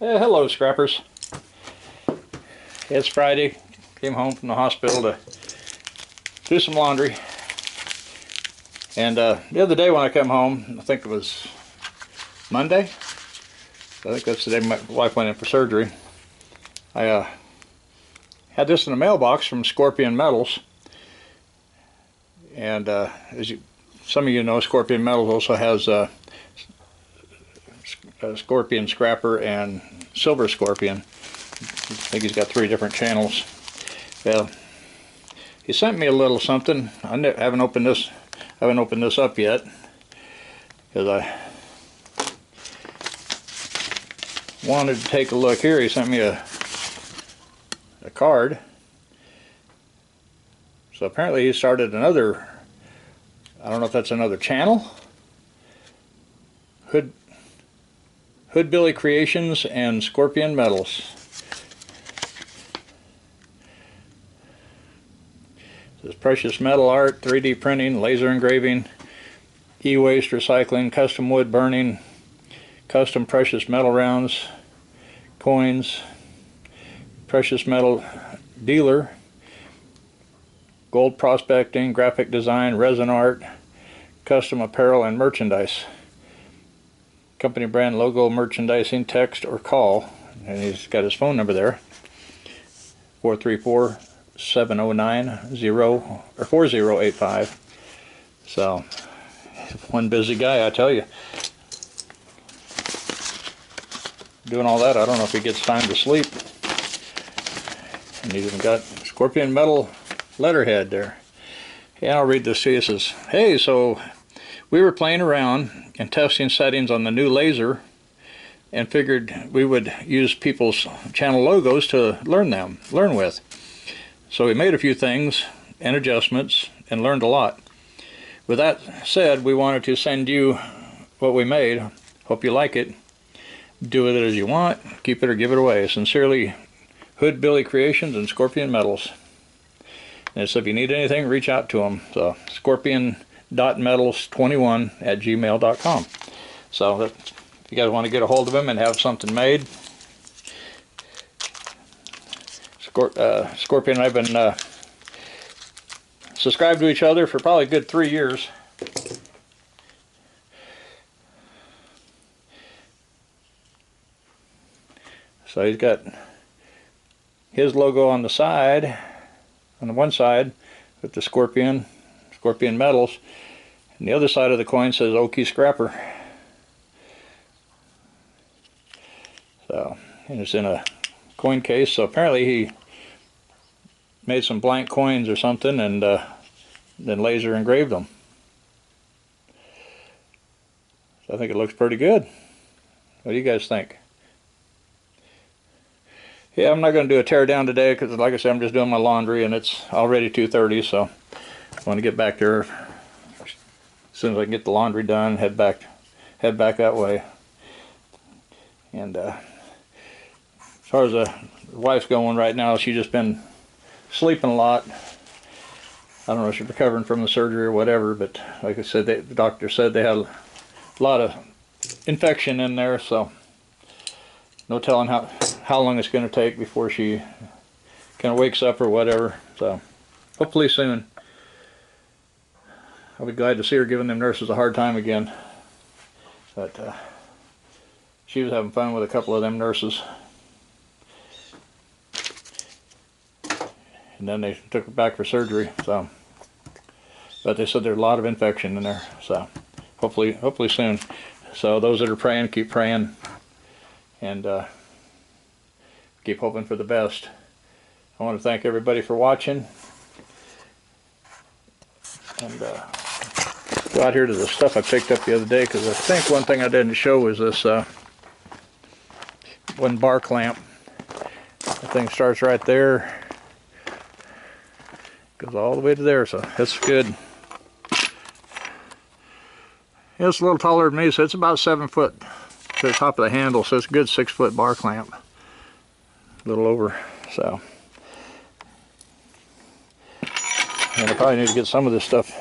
Hello, scrappers. It's Friday. Came home from the hospital to do some laundry. And the other day when I come home, I think it was Monday. I think that's the day my wife went in for surgery. I had this in the mailbox from Scorpion Metals. And some of you know, Scorpion Metals also has Scorpion Scrapper and Silver Scorpion. I think he's got 3 different channels. Well, he sent me a little something. I haven't opened this. Up yet because I wanted to take a look here. He sent me a card. So apparently he started another. I don't know if that's another channel. Hoodbilly Creations and Scorpion Metals. This precious metal art, 3D printing, laser engraving, e-waste recycling, custom wood burning, custom precious metal rounds, coins, precious metal dealer, gold prospecting, graphic design, resin art, custom apparel and merchandise. Company brand logo, merchandising, text or call, and he's got his phone number there, 434-709-4085. So one busy guy, I tell you. Doing all that, I don't know if he gets time to sleep. And he's even got Scorpion metal letterhead there. Yeah, I'll read this to you. It says, "Hey, so we were playing around and testing settings on the new laser and figured we would use people's channel logos to learn with. So we made a few things and adjustments and learned a lot. With that said, we wanted to send you what we made. Hope you like it. Do with it as you want. Keep it or give it away. Sincerely, Hoodbilly Creations and Scorpion Metals." And so if you need anything, reach out to them. So scorpion.metals21@gmail.com. So if you guys want to get a hold of him and have something made, Scorpion and I have been subscribed to each other for probably a good 3 years. So he's got his logo on the side, on the one side with the Scorpion Metals, and the other side of the coin says Okie Scrapper. So, and it's in a coin case. So apparently he made some blank coins or something and then laser engraved them. So I think it looks pretty good. What do you guys think? Yeah, I'm not going to do a tear down today because, like I said, I'm just doing my laundry and it's already 2:30, so I want to get back there as soon as I can get the laundry done. Head back that way. And as far as the wife's going right now, she's just been sleeping a lot. I don't know if she's recovering from the surgery or whatever, but like I said, the doctor said they had a lot of infection in there, so no telling how long it's going to take before she kind of wakes up or whatever. So hopefully soon. I'll be glad to see her giving them nurses a hard time again. But she was having fun with a couple of them nurses. And then they took her back for surgery. So, but they said there's a lot of infection in there. So hopefully soon. So those that are praying, keep praying. And keep hoping for the best. I want to thank everybody for watching. And go out here to the stuff I picked up the other day, because I think one thing I didn't show was this one bar clamp. The thing starts right there, goes all the way to there, so that's good. It's a little taller than me, so it's about 7 foot to the top of the handle, so it's a good 6-foot bar clamp. A little over, so. And I probably need to get some of this stuff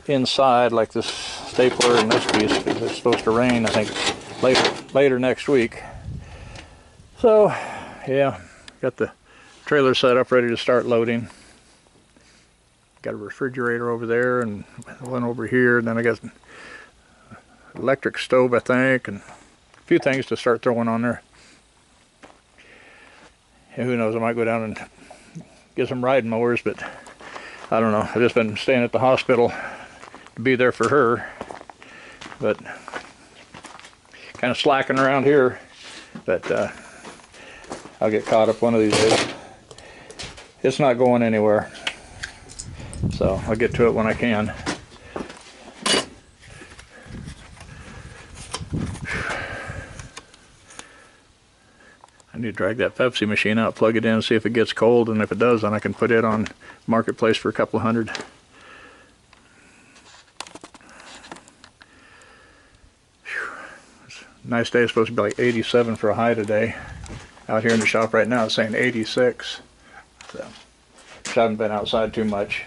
inside, like this stapler and this piece, because it's supposed to rain, I think, later next week. So, yeah, got the trailer set up, ready to start loading. Got a refrigerator over there and one over here, and then I got an electric stove, I think, and a few things to start throwing on there. And who knows, I might go down and get some riding mowers, but I don't know. I've just been staying at the hospital to be there for her, but kind of slacking around here. But I'll get caught up one of these days. It's not going anywhere, so I'll get to it when I can. I need to drag that Pepsi machine out, plug it in, see if it gets cold, and if it does, then I can put it on Marketplace for a couple $100. It's a nice day. It's supposed to be like 87 for a high today. Out here in the shop right now it's saying 86. So, I haven't been outside too much.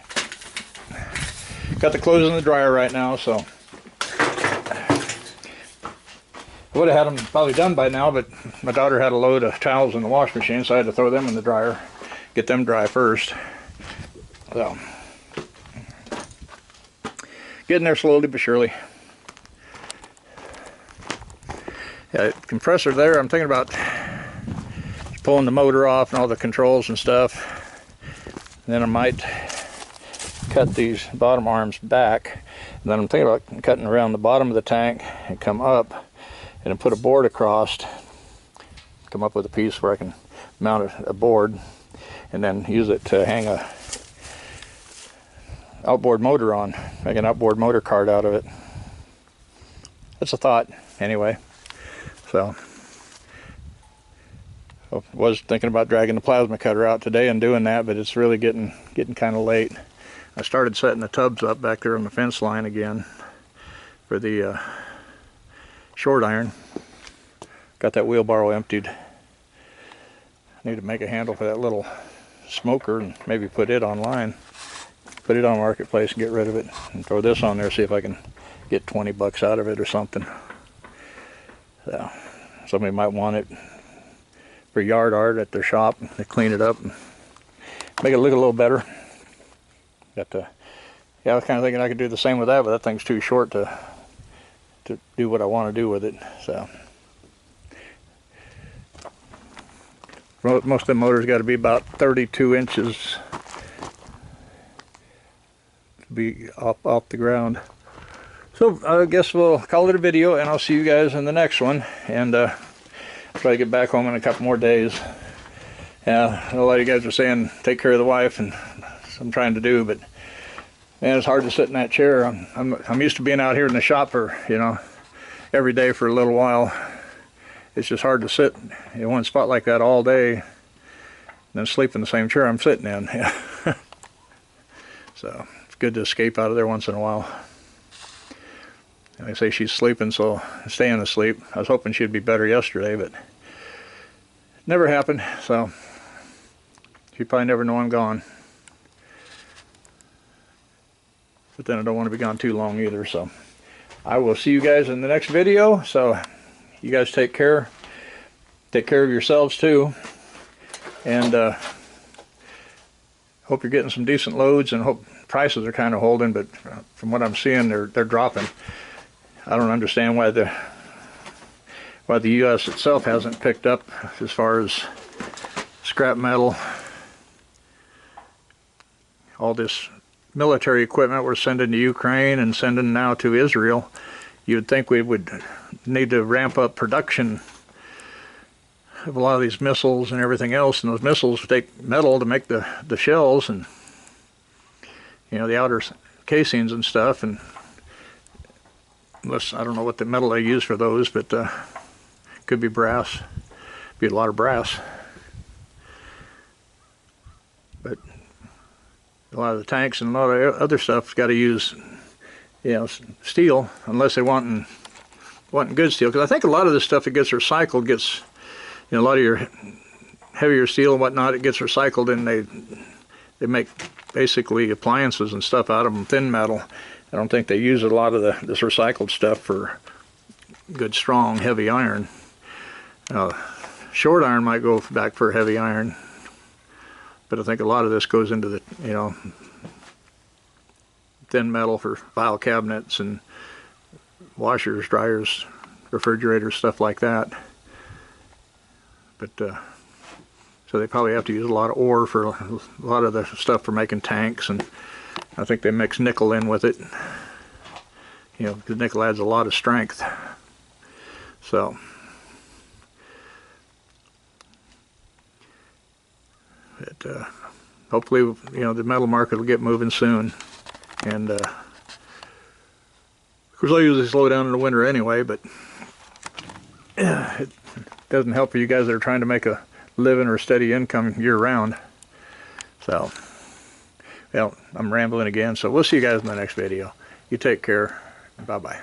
Got the clothes in the dryer right now, so I would have had them probably done by now, but my daughter had a load of towels in the wash machine, so I had to throw them in the dryer, get them dry first. So, getting there slowly but surely. Yeah, compressor there, I'm thinking about pulling the motor off and all the controls and stuff. And then I might cut these bottom arms back. And then I'm thinking about cutting around the bottom of the tank and come up and then put a board across, come up with a piece where I can mount a board and then use it to hang a outboard motor on, make an outboard motor cart out of it. That's a thought anyway. So I was thinking about dragging the plasma cutter out today and doing that, but it's really getting kind of late. I started setting the tubs up back there on the fence line again for the short iron. Got that wheelbarrow emptied. I need to make a handle for that little smoker and maybe put it online. Put it on Marketplace and get rid of it. And throw this on there, see if I can get 20 bucks out of it or something. So, somebody might want it for yard art at their shop. They clean it up and make it look a little better. Got to, yeah, I was kind of thinking I could do the same with that, but that thing's too short to do what I want to do with it. So most of the motors got to be about 32 inches to be off the ground. So I guess we'll call it a video, and I'll see you guys in the next one. And try to get back home in a couple more days. Yeah, a lot of you guys are saying take care of the wife, and I'm trying to do, but man, it's hard to sit in that chair. I'm used to being out here in the shop for, you know, every day for a little while. It's just hard to sit in one spot like that all day and then sleep in the same chair I'm sitting in. So it's good to escape out of there once in a while. They say she's sleeping, so staying asleep. I was hoping she'd be better yesterday, but it never happened, so she'd probably never know I'm gone. But then I don't want to be gone too long either, so I will see you guys in the next video. So you guys take care. Take care of yourselves too. And hope you're getting some decent loads, and hope prices are kind of holding, but from what I'm seeing, they're dropping. I don't understand why the U.S. itself hasn't picked up as far as scrap metal. All this military equipment we're sending to Ukraine and sending now to Israel. You would think we would need to ramp up production of a lot of these missiles and everything else, and those missiles take metal to make the shells and, you know, the outer casings and stuff. And unless, I don't know what the metal they use for those, but could be brass. Be a lot of brass. But a lot of the tanks and a lot of other stuff's got to use, you know, steel, unless they want good steel. Because I think a lot of this stuff that gets recycled gets, you know, a lot of your heavier steel and whatnot, it gets recycled, and they make basically appliances and stuff out of them, thin metal. I don't think they use a lot of this recycled stuff for good, strong, heavy iron. short iron might go back for heavy iron, but I think a lot of this goes into the, you know, thin metal for file cabinets and washers, dryers, refrigerators, stuff like that. But so they probably have to use a lot of ore for a lot of the stuff for making tanks, and I think they mix nickel in with it, you know, because nickel adds a lot of strength. So hopefully, you know, the metal market will get moving soon, and of course I usually slow down in the winter anyway, but it doesn't help for you guys that are trying to make a living or a steady income year-round. So, well, I'm rambling again, so we'll see you guys in the next video. You take care. Bye-bye.